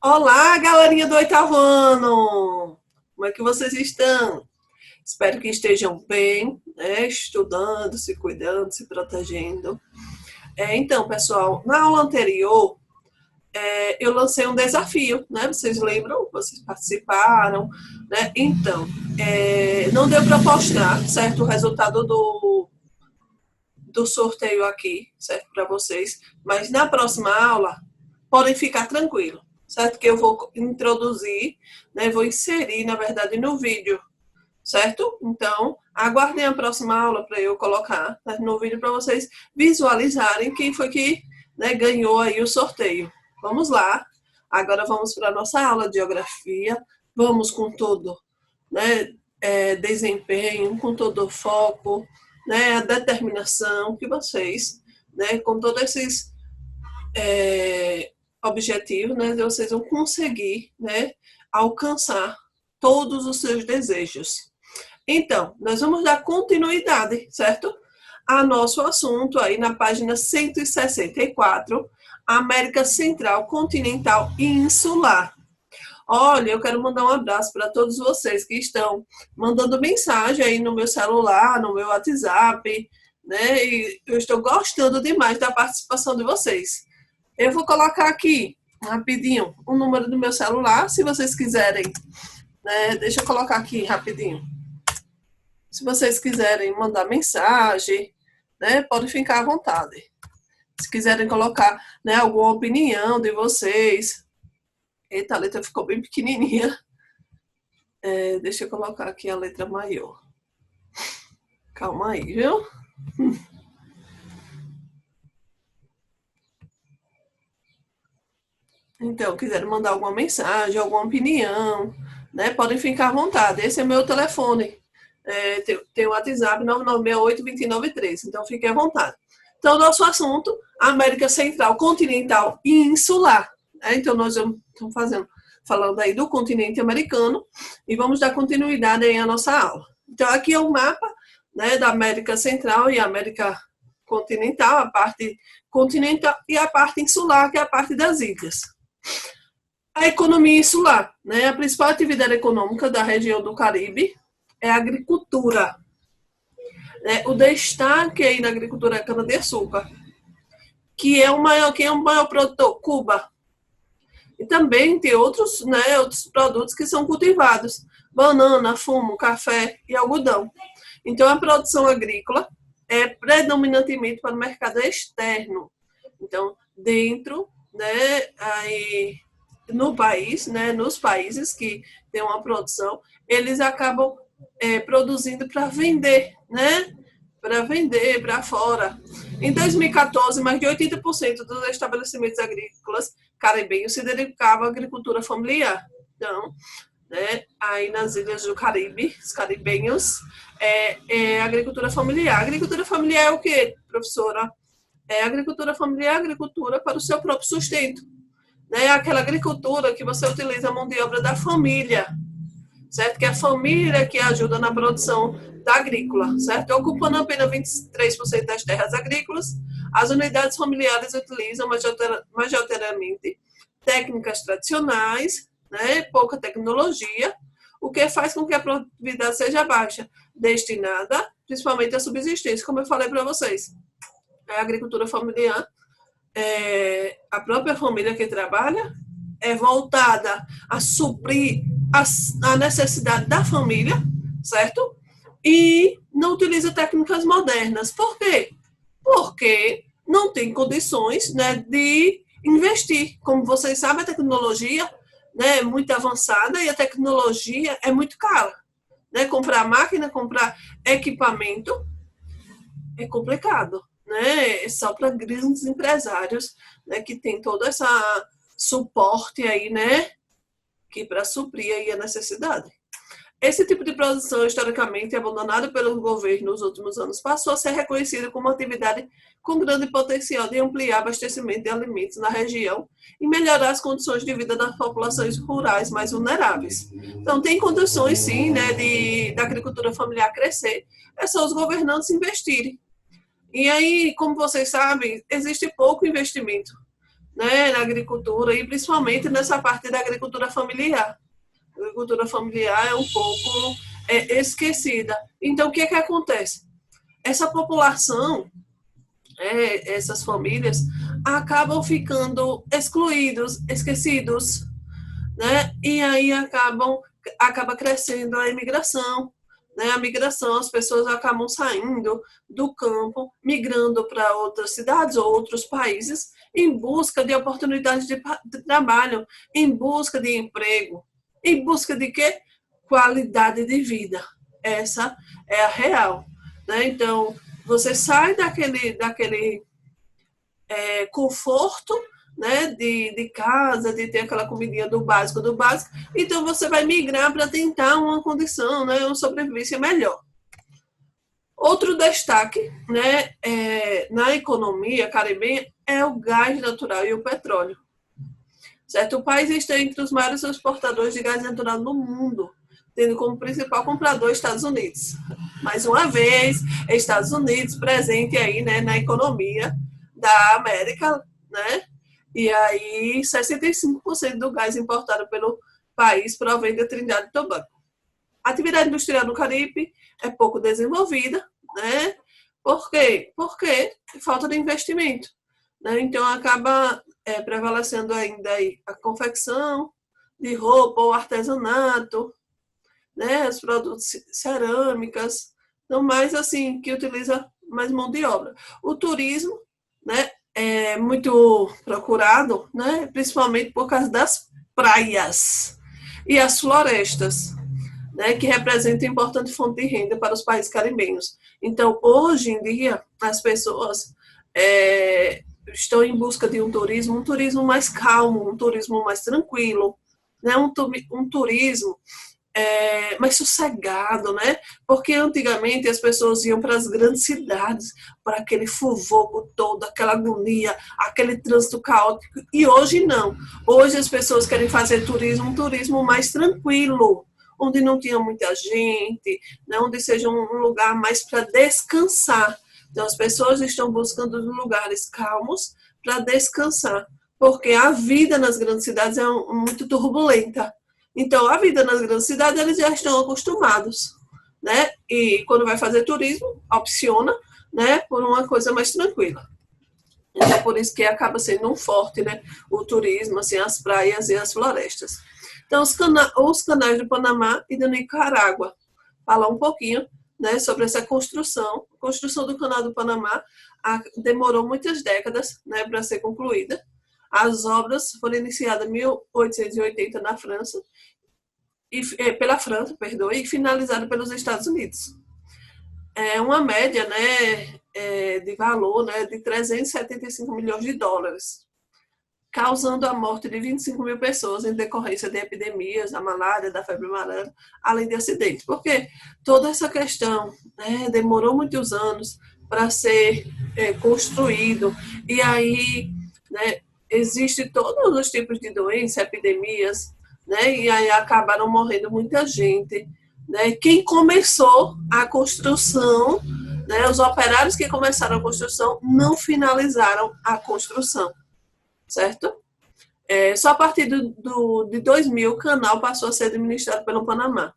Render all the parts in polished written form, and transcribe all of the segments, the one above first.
Olá, galerinha do oitavo ano! Como é que vocês estão? Espero que estejam bem, né? Estudando, se cuidando, se protegendo. Então, pessoal, na aula anterior, eu lancei um desafio, né? Vocês lembram? Vocês participaram, né? Então, não deu para postar, certo? O resultado do sorteio aqui, certo? Para vocês. Mas na próxima aula, podem ficar tranquilos, certo? Que eu vou introduzir, né? Vou inserir, na verdade, no vídeo, certo? Então, aguardem a próxima aula para eu colocar, né, no vídeo para vocês visualizarem quem foi que, né, ganhou aí o sorteio. Vamos lá. Agora vamos para a nossa aula de geografia. Vamos com todo, né, desempenho, com todo o foco, né, a determinação que vocês, né, com todos esses objetivos, né, vocês vão conseguir, né, alcançar todos os seus desejos. Então, nós vamos dar continuidade, certo? A nosso assunto aí na página 164, América Central, Continental e Insular. Olha, eu quero mandar um abraço para todos vocês que estão mandando mensagem aí no meu celular, no meu WhatsApp, né? E eu estou gostando demais da participação de vocês. Eu vou colocar aqui, rapidinho, o número do meu celular, se vocês quiserem, né? Deixa eu colocar aqui rapidinho. Se vocês quiserem mandar mensagem, né, podem ficar à vontade. Se quiserem colocar, né, alguma opinião de vocês. Eita, a letra ficou bem pequenininha. Deixa eu colocar aqui a letra maior. Calma aí, viu? Então, quiserem mandar alguma mensagem, alguma opinião, né, podem ficar à vontade. Esse é meu telefone. Tem o WhatsApp 9968-2913, então fiquem à vontade. Então, nosso assunto, América Central, Continental e Insular. Então, nós estamos falando aí do continente americano e vamos dar continuidade aí à nossa aula. Então, aqui é o mapa, né, da América Central e América Continental, a parte continental e a parte insular, que é a parte das ilhas. A economia insular, né, a principal atividade econômica da região do Caribe é a agricultura. O destaque aí na agricultura é a cana-de-açúcar, que é o maior produtor, Cuba. E também tem outros produtos que são cultivados, banana, fumo, café e algodão. Então, a produção agrícola é predominantemente para o mercado externo. Então, dentro, né, aí, no país, né, nos países que têm uma produção, eles acabam produzindo para vender, né? Para vender para fora. Em 2014, mais de 80% dos estabelecimentos agrícolas caribenhos se dedicavam à agricultura familiar. Então, né, aí nas ilhas do Caribe, os caribenhos, agricultura familiar. Agricultura familiar é o quê, professora? Agricultura familiar, agricultura para o seu próprio sustento. Né? Aquela agricultura que você utiliza a mão de obra da família, certo? Que é a família que ajuda na produção da agrícola, certo? Ocupando apenas 23% das terras agrícolas, as unidades familiares utilizam majoritariamente técnicas tradicionais, né? Pouca tecnologia, o que faz com que a produtividade seja baixa, destinada principalmente à subsistência, como eu falei para vocês. A agricultura familiar, a própria família que trabalha, é voltada a suprir a necessidade da família, certo? E não utiliza técnicas modernas. Por quê? Porque não tem condições, né, de investir. Como vocês sabem, a tecnologia, né, é muito avançada e a tecnologia é muito cara. Né? Comprar máquina, comprar equipamento é complicado. Né? É só para grandes empresários, né, que tem todo esse suporte aí, né, que para suprir aí a necessidade. Esse tipo de produção, historicamente abandonada pelos governos nos últimos anos, passou a ser reconhecida como uma atividade com grande potencial de ampliar o abastecimento de alimentos na região e melhorar as condições de vida das populações rurais mais vulneráveis. Então, tem condições, sim, né, da agricultura familiar crescer, é só os governantes investirem. E aí, como vocês sabem, existe pouco investimento, né, na agricultura e principalmente nessa parte da agricultura familiar. A agricultura familiar é um pouco esquecida. Então, o que é que acontece? Essa população, essas famílias, acabam ficando excluídos, esquecidos, né? E aí acaba crescendo a imigração, né? A migração, as pessoas acabam saindo do campo, migrando para outras cidades ou outros países em busca de oportunidades de trabalho, em busca de emprego, em busca de quê? Qualidade de vida. Essa é a real, né? Então, você sai daquele conforto, né, de casa, de ter aquela comidinha do básico, então você vai migrar para tentar uma condição, né, uma sobrevivência melhor. Outro destaque, né, na economia caribenha é o gás natural e o petróleo. Certo? O país está entre os maiores exportadores de gás natural no mundo, tendo como principal comprador Estados Unidos. Mais uma vez, Estados Unidos presente aí, né, na economia da América, né? E aí 65% do gás importado pelo país provém da Trindade e Tobago. A atividade industrial no Caribe é pouco desenvolvida, né? Por quê? Porque falta de investimento, né? Então acaba prevalecendo ainda aí a confecção de roupa ou artesanato, né? Os produtos cerâmicas, então mais assim que utiliza mais mão de obra. O turismo, né? É muito procurado, né? Principalmente por causa das praias e as florestas, né, que representa importante fonte de renda para os países caribenhos. Então, hoje em dia, as pessoas estão em busca de um turismo mais calmo, um turismo mais tranquilo, né, um turismo mais sossegado, né? Porque antigamente as pessoas iam para as grandes cidades, para aquele fuvoco todo, aquela agonia, aquele trânsito caótico, e hoje não. Hoje as pessoas querem fazer turismo, um turismo mais tranquilo, onde não tinha muita gente, né? Onde seja um lugar mais para descansar. Então as pessoas estão buscando lugares calmos para descansar, porque a vida nas grandes cidades é muito turbulenta. Então, a vida nas grandes cidades, eles já estão acostumados, né? E quando vai fazer turismo, opciona, né, por uma coisa mais tranquila. Então, por isso que acaba sendo um forte, né, o turismo, assim, as praias e as florestas. Então, os canais do Panamá e do Nicarágua. Falar um pouquinho, né, sobre essa construção. A construção do canal do Panamá demorou muitas décadas, né, para ser concluída. As obras foram iniciadas em 1880 na França, pela França, perdoe, e finalizada pelos Estados Unidos. É uma média, né, de valor, né, de 375 milhões de dólares, causando a morte de 25 mil pessoas em decorrência de epidemias, da malária, da febre amarela, além de acidentes. Porque toda essa questão, né, demorou muitos anos para ser construído, e aí, né, existe todos os tipos de doenças, epidemias, né, e aí acabaram morrendo muita gente. Né? Quem começou a construção, né, os operários que começaram a construção não finalizaram a construção, certo? Só a partir de 2000 o canal passou a ser administrado pelo Panamá.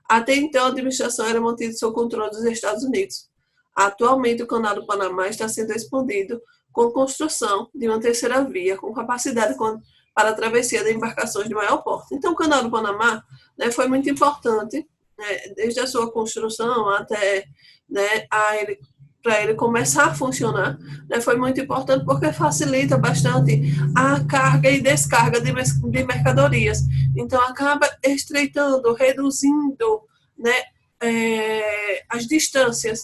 Até então, a administração era mantida sob controle dos Estados Unidos. Atualmente, o canal do Panamá está sendo expandido com a construção de uma terceira via, com capacidade para a travessia de embarcações de maior porte. Então, o canal do Panamá, né, foi muito importante, né, desde a sua construção até, né, para ele começar a funcionar, né, foi muito importante porque facilita bastante a carga e descarga de mercadorias. Então, acaba estreitando, reduzindo, né, as distâncias,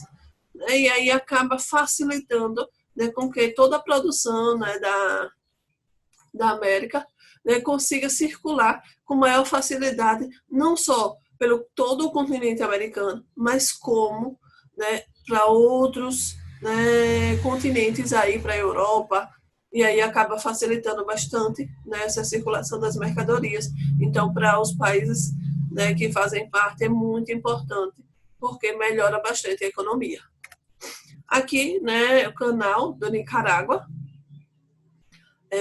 né, e aí acaba facilitando, né, com que toda a produção, né, da América, né, consiga circular com maior facilidade, não só pelo todo o continente americano, mas como, né, para outros, né, continentes aí, para a Europa, e aí acaba facilitando bastante, né, essa circulação das mercadorias. Então, para os países, né, que fazem parte, é muito importante, porque melhora bastante a economia. Aqui, né, o canal do Nicarágua,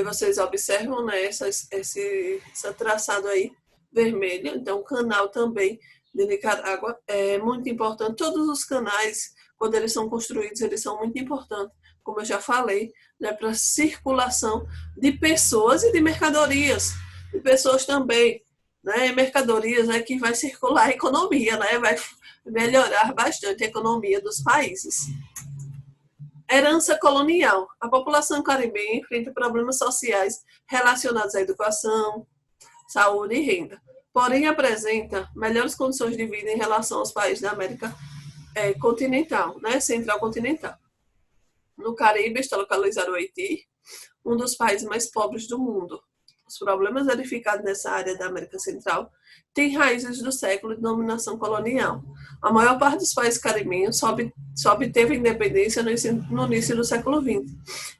Vocês observam, né, esse traçado aí vermelho. Então, o canal também de Nicarágua é muito importante. Todos os canais, quando eles são construídos, eles são muito importantes, como eu já falei, né, para circulação de pessoas e de mercadorias. De pessoas também, né, mercadorias é que vai circular a economia, né, vai melhorar bastante a economia dos países. Herança colonial. A população caribenha enfrenta problemas sociais relacionados à educação, saúde e renda. Porém, apresenta melhores condições de vida em relação aos países da América continental, né, central continental. No Caribe está localizado o Haiti, um dos países mais pobres do mundo. Os problemas verificados nessa área da América Central têm raízes do século de dominação colonial. A maior parte dos países caribenhos só obteve independência no início do século XX.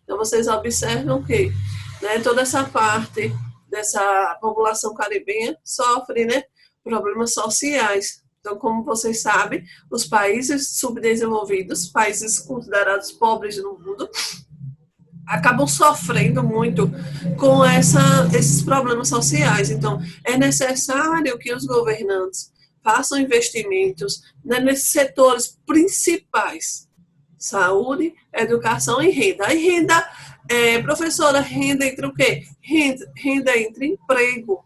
Então, vocês observam que, né, toda essa parte dessa população caribenha sofre, né, problemas sociais. Então, como vocês sabem, os países subdesenvolvidos, países considerados pobres no mundo, acabam sofrendo muito com esses problemas sociais. Então, é necessário que os governantes façam investimentos, né, nesses setores principais: saúde, educação e renda. E renda, professora, renda entre o quê? Renda entre emprego,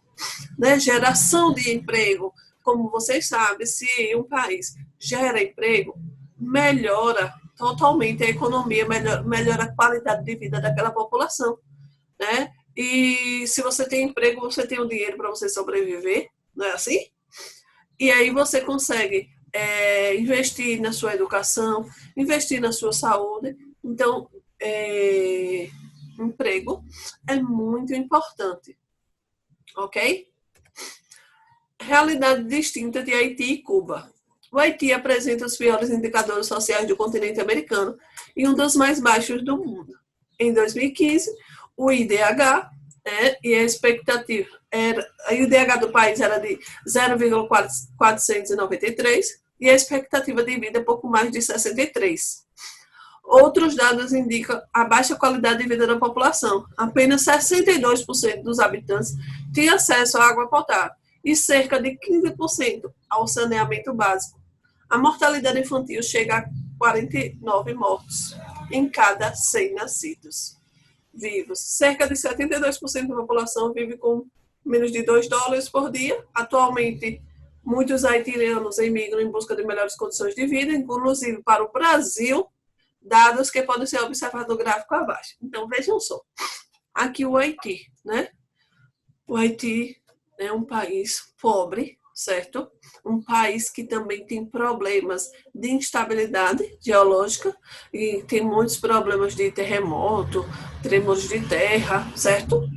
né, geração de emprego. Como vocês sabem, se um país gera emprego, melhora totalmente a economia, melhora a qualidade de vida daquela população, né? E se você tem emprego, você tem o dinheiro para você sobreviver, não é assim? E aí você consegue investir na sua educação, investir na sua saúde. Então, emprego é muito importante, ok? Realidade distinta de Haiti e Cuba. O Haiti apresenta os piores indicadores sociais do continente americano e um dos mais baixos do mundo. Em 2015, o IDH, e a expectativa o IDH do país era de 0,493 e a expectativa de vida é pouco mais de 63. Outros dados indicam a baixa qualidade de vida da população. Apenas 62% dos habitantes têm acesso à água potável e cerca de 15% ao saneamento básico. A mortalidade infantil chega a 49 mortos em cada 100 nascidos vivos. Cerca de 72% da população vive com menos de $2 por dia. Atualmente, muitos haitianos emigram em busca de melhores condições de vida, inclusive para o Brasil, dados que podem ser observados no gráfico abaixo. Então, vejam só. Aqui o Haiti, né? O Haiti é um país pobre, certo? Um país que também tem problemas de instabilidade geológica e tem muitos problemas de terremoto, tremores de terra, certo?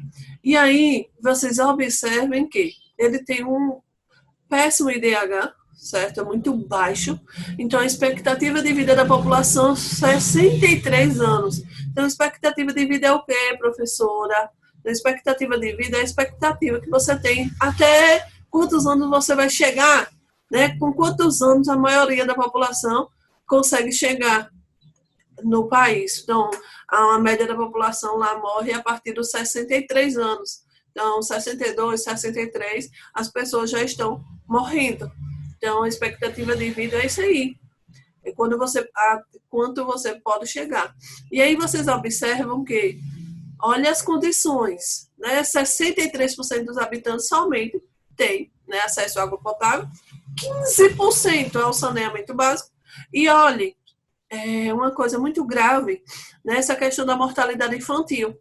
E aí, vocês observem que ele tem um péssimo IDH, certo? É muito baixo. Então, a expectativa de vida da população é 63 anos. Então, a expectativa de vida é o quê, professora? A expectativa de vida é a expectativa que você tem até quantos anos você vai chegar, né? Com quantos anos a maioria da população consegue chegar no país. Então, a média da população lá morre a partir dos 63 anos. Então, 62, 63, as pessoas já estão morrendo. Então, a expectativa de vida é isso aí. É quanto você pode chegar. E aí vocês observam que, olha as condições, né? 63% dos habitantes somente têm, né, acesso à água potável, 15% ao saneamento básico. E olhe, é uma coisa muito grave nessa questão da mortalidade infantil.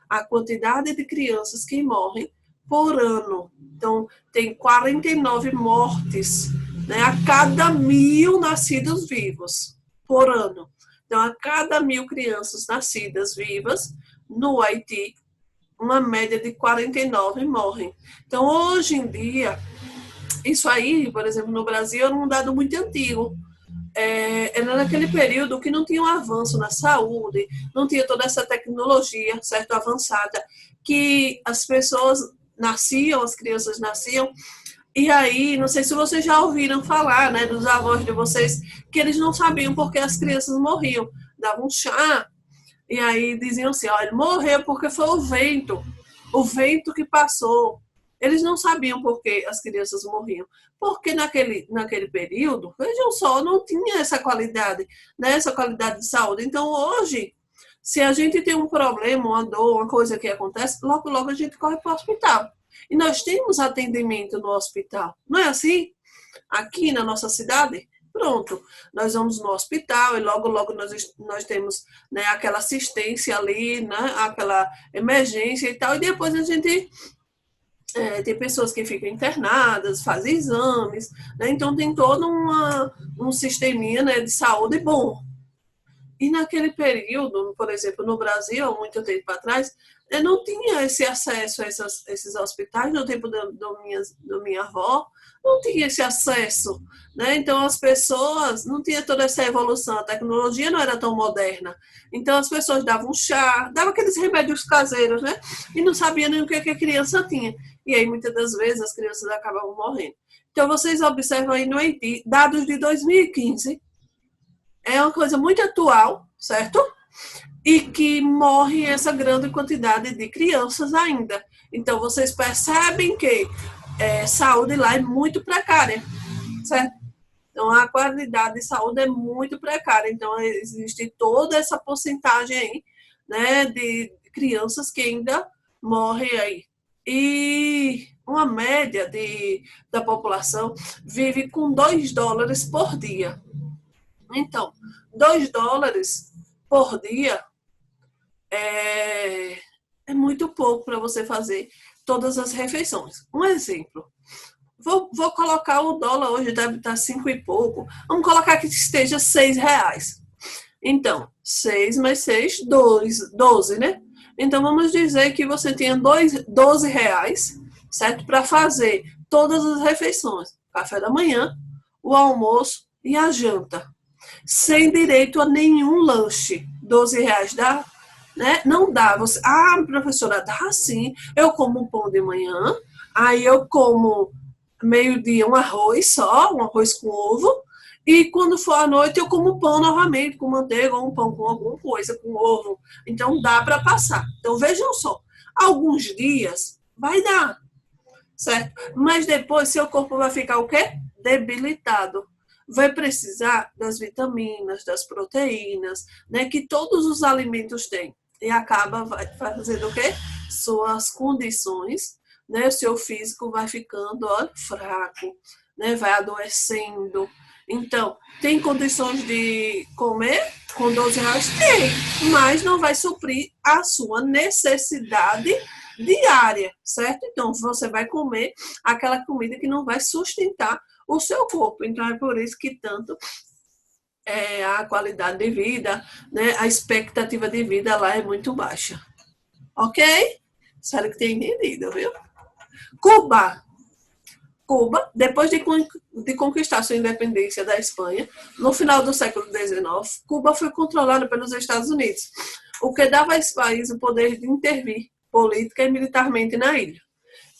A quantidade de crianças que morrem por ano. Então, tem 49 mortes, né, a cada 1.000 nascidos vivos por ano. Então, a cada 1.000 crianças nascidas vivas, no Haiti, uma média de 49 morrem. Então, hoje em dia, isso aí, por exemplo, no Brasil, era um dado muito antigo. Era naquele período que não tinha um avanço na saúde, não tinha toda essa tecnologia, certo, avançada, que as pessoas nasciam, as crianças nasciam, e aí, não sei se vocês já ouviram falar, né, dos avós de vocês, que eles não sabiam porque as crianças morriam. Davam um chá, E aí diziam assim, olha, morreu porque foi o vento que passou. Eles não sabiam por que as crianças morriam. Porque naquele período, vejam só, não tinha essa qualidade, né? Essa qualidade de saúde. Então, hoje, se a gente tem um problema, uma dor, uma coisa que acontece, logo, logo a gente corre para o hospital. E nós temos atendimento no hospital. Não é assim? Aqui na nossa cidade, pronto, nós vamos no hospital e logo, logo nós temos, né, aquela assistência ali, né, aquela emergência e tal, e depois a gente tem pessoas que ficam internadas, fazem exames, né, então tem todo um sisteminha, né, de saúde bom. E naquele período, por exemplo, no Brasil, há muito tempo atrás, eu não tinha esse acesso a esses hospitais. No tempo da minha avó, não tinha esse acesso. Né? Então, as pessoas não tinha toda essa evolução, a tecnologia não era tão moderna. Então, as pessoas davam chá, davam aqueles remédios caseiros, né? E não sabiam nem o que a criança tinha. E aí, muitas das vezes, as crianças acabavam morrendo. Então, vocês observam aí no Haiti, dados de 2015, é uma coisa muito atual, certo? E que morre essa grande quantidade de crianças ainda. Então, vocês percebem que saúde lá é muito precária, certo? Então, a qualidade de saúde é muito precária. Então, existe toda essa porcentagem aí, né, de crianças que ainda morrem aí. E uma média da população vive com $2 por dia. Então, $2 por dia é muito pouco para você fazer todas as refeições. Um exemplo. Vou colocar o dólar hoje, deve estar 5 e pouco. Vamos colocar que esteja R$ 6. Então, 6 mais 6, 12, né? Então, vamos dizer que você tinha R$ 12, certo? Para fazer todas as refeições. Café da manhã, o almoço e a janta. Sem direito a nenhum lanche. R$ 12 dá? Né? Não dá. Você, professora, dá sim. Eu como um pão de manhã, aí eu como meio-dia um arroz só, um arroz com ovo, e quando for à noite eu como pão novamente, com manteiga ou um pão com alguma coisa, com ovo. Então dá para passar. Então vejam só, alguns dias vai dar, certo? Mas depois seu corpo vai ficar o quê? Debilitado. Vai precisar das vitaminas, das proteínas, né, que todos os alimentos têm. E acaba fazendo o quê? Suas condições, né, o seu físico vai ficando fraco, né, vai adoecendo. Então, tem condições de comer com R$ 12? Tem, mas não vai suprir a sua necessidade diária, certo? Então, você vai comer aquela comida que não vai sustentar o seu corpo. Então, é por isso que tanto a qualidade de vida, né, a expectativa de vida lá é muito baixa. Ok? Espero que tenha entendido, viu? Cuba, depois de conquistar sua independência da Espanha, no final do século XIX, Cuba foi controlada pelos Estados Unidos, o que dava a esse país o poder de intervir política e militarmente na ilha.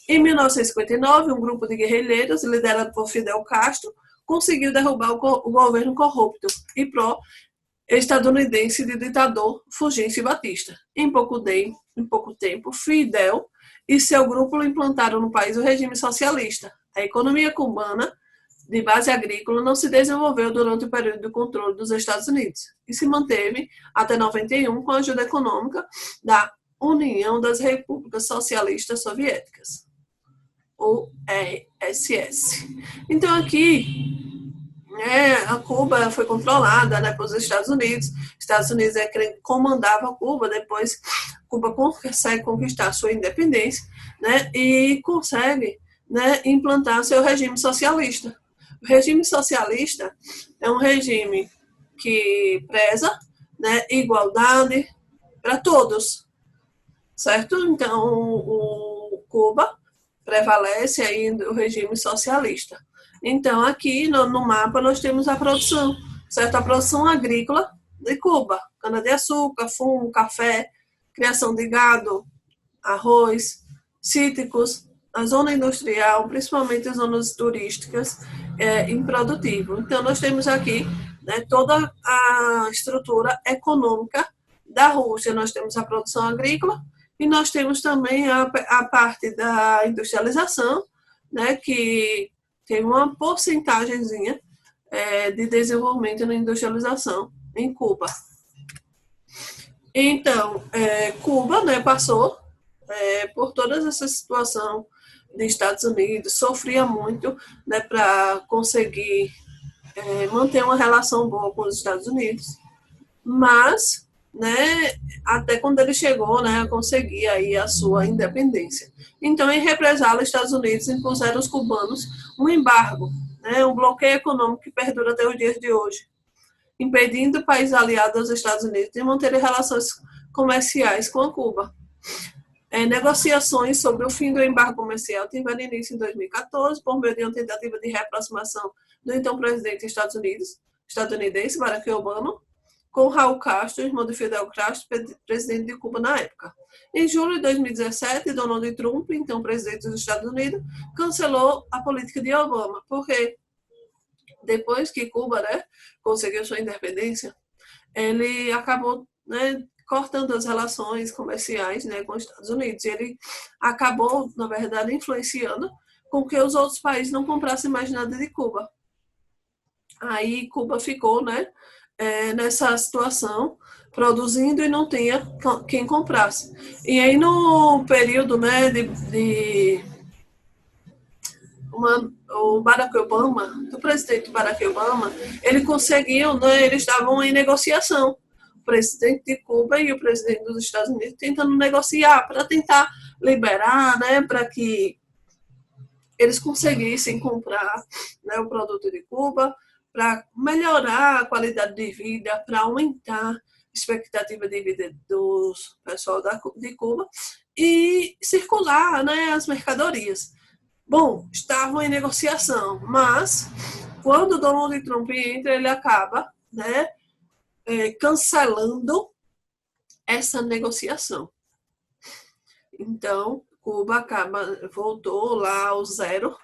Em 1959, um grupo de guerrilheiros, liderado por Fidel Castro, conseguiu derrubar o governo corrupto e pró-estadunidense de ditador Fulgêncio Batista. Em pouco tempo, Fidel e seu grupo implantaram no país o regime socialista. A economia cubana, de base agrícola, não se desenvolveu durante o período de controle dos Estados Unidos e se manteve até 91 com a ajuda econômica da União das Repúblicas Socialistas Soviéticas, ou RSS. Então, aqui, a Cuba foi controlada, né, pelos Estados Unidos. Estados Unidos comandava Cuba, depois Cuba consegue conquistar sua independência, né, e consegue, né, implantar seu regime socialista. O regime socialista é um regime que preza, né, igualdade para todos, certo? Então, o Cuba prevalece aí o regime socialista. Então, aqui no mapa nós temos a produção, certo? A produção agrícola de Cuba, cana-de-açúcar, fumo, café, criação de gado, arroz, cítricos, a zona industrial, principalmente as zonas turísticas, improdutivo. Então, nós temos aqui, né, toda a estrutura econômica Da Rússia, nós temos a produção agrícola e nós temos também a parte da industrialização, né, que tem uma porcentagemzinha de desenvolvimento na industrialização em Cuba. Então, Cuba, né, passou por toda essa situação dos Estados Unidos, sofria muito, né, para conseguir manter uma relação boa com os Estados Unidos, mas, né, até quando ele chegou, né, a conseguir aí a sua independência. Então, em represália, os Estados Unidos impuseram aos cubanos um embargo, né, um bloqueio econômico que perdura até os dias de hoje, impedindo o país aliado aos Estados Unidos de manter relações comerciais com a Cuba. Negociações sobre o fim do embargo comercial tiveram início em 2014 por meio de uma tentativa de reaproximação do então presidente dos Estados Unidos, estadunidense, Barack Obama, com Raul Castro, irmão de Fidel Castro, presidente de Cuba na época. Em julho de 2017, Donald Trump, então presidente dos Estados Unidos, cancelou a política de Obama, porque depois que Cuba, né, conseguiu sua independência, ele acabou, né, cortando as relações comerciais, né, com os Estados Unidos. E ele acabou, na verdade, influenciando com que os outros países não comprassem mais nada de Cuba. Aí Cuba ficou, né, nessa situação, produzindo e não tinha quem comprasse. E aí no período, né, o Barack Obama, do presidente Barack Obama, ele conseguiu, né, eles estavam em negociação, o presidente de Cuba e o presidente dos Estados Unidos tentando negociar para tentar liberar, né, para que eles conseguissem comprar, né, o produto de Cuba, para melhorar a qualidade de vida, para aumentar a expectativa de vida do pessoal de Cuba e circular, né, as mercadorias. Bom, estavam em negociação, mas quando Donald Trump entra, ele acaba, né, cancelando essa negociação. Então, Cuba voltou lá ao zero,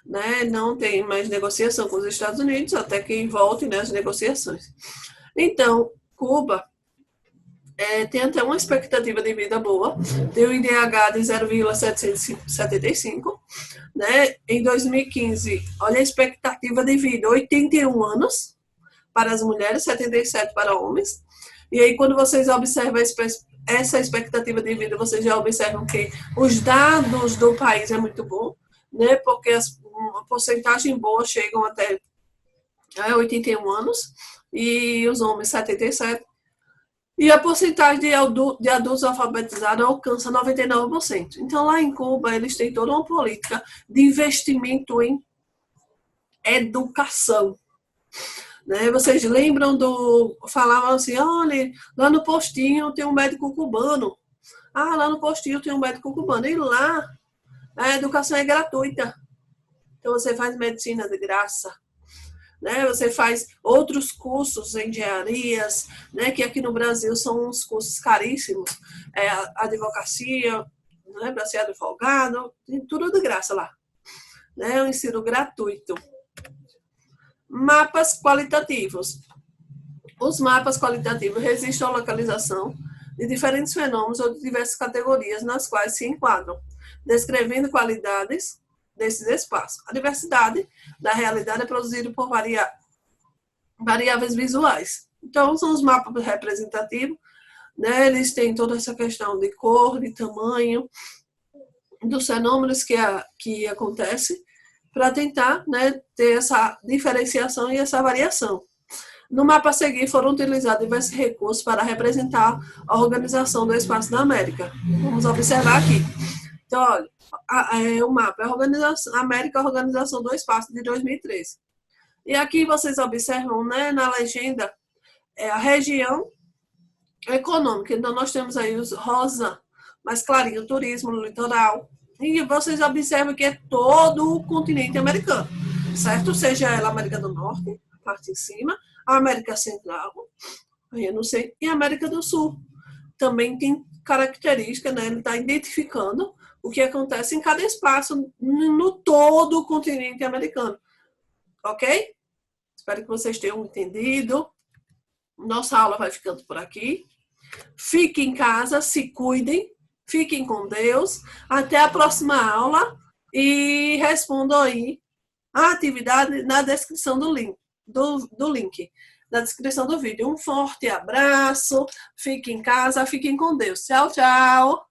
né, não tem mais negociação com os Estados Unidos, até que volte, né, as negociações. Então, Cuba tem até uma expectativa de vida boa, tem um IDH de 0,775, né? Em 2015, olha a expectativa de vida, 81 anos para as mulheres, 77 para homens. E aí, quando vocês observam essa expectativa de vida, vocês já observam que os dados do país é muito bom, né? Porque uma porcentagem boa chegam até 81 anos e os homens 77. E a porcentagem de adultos alfabetizados alcança 99%. Então, lá em Cuba, eles têm toda uma política de investimento em educação. Né? Vocês lembram falavam assim, olha, lá no postinho tem um médico cubano. Ah, lá no postinho tem um médico cubano. E lá, a educação é gratuita. Então, você faz medicina de graça. Né? Você faz outros cursos, engenharias, né? Que aqui no Brasil são uns cursos caríssimos, advocacia, né? Para ser advogado, tem tudo de graça lá, né? É um ensino gratuito. Mapas qualitativos. Os mapas qualitativos registram a localização de diferentes fenômenos ou de diversas categorias nas quais se enquadram, descrevendo qualidades desses espaços. A diversidade da realidade é produzida por variáveis visuais. Então, são os mapas representativos, né? Eles têm toda essa questão de cor, de tamanho, dos fenômenos que acontecem, para tentar, né, ter essa diferenciação e essa variação. No mapa a seguir foram utilizados diversos recursos para representar a organização do espaço da América. Vamos observar aqui. Então, olha, o mapa é a América, a Organização do Espaço de 2013. E aqui vocês observam, né, na legenda, a região econômica. Então, nós temos aí os rosa, mais clarinho, turismo, litoral. E vocês observam que é todo o continente americano, certo? Seja ela a América do Norte, a parte em cima, a América Central, eu não sei, e a América do Sul. Também tem característica, né? Ele está identificando o que acontece em cada espaço no todo o continente americano. Ok? Espero que vocês tenham entendido. Nossa aula vai ficando por aqui. Fiquem em casa, se cuidem, fiquem com Deus. Até a próxima aula e respondam aí a atividade na descrição do link, do link, na descrição do vídeo. Um forte abraço, fiquem em casa, fiquem com Deus. Tchau, tchau!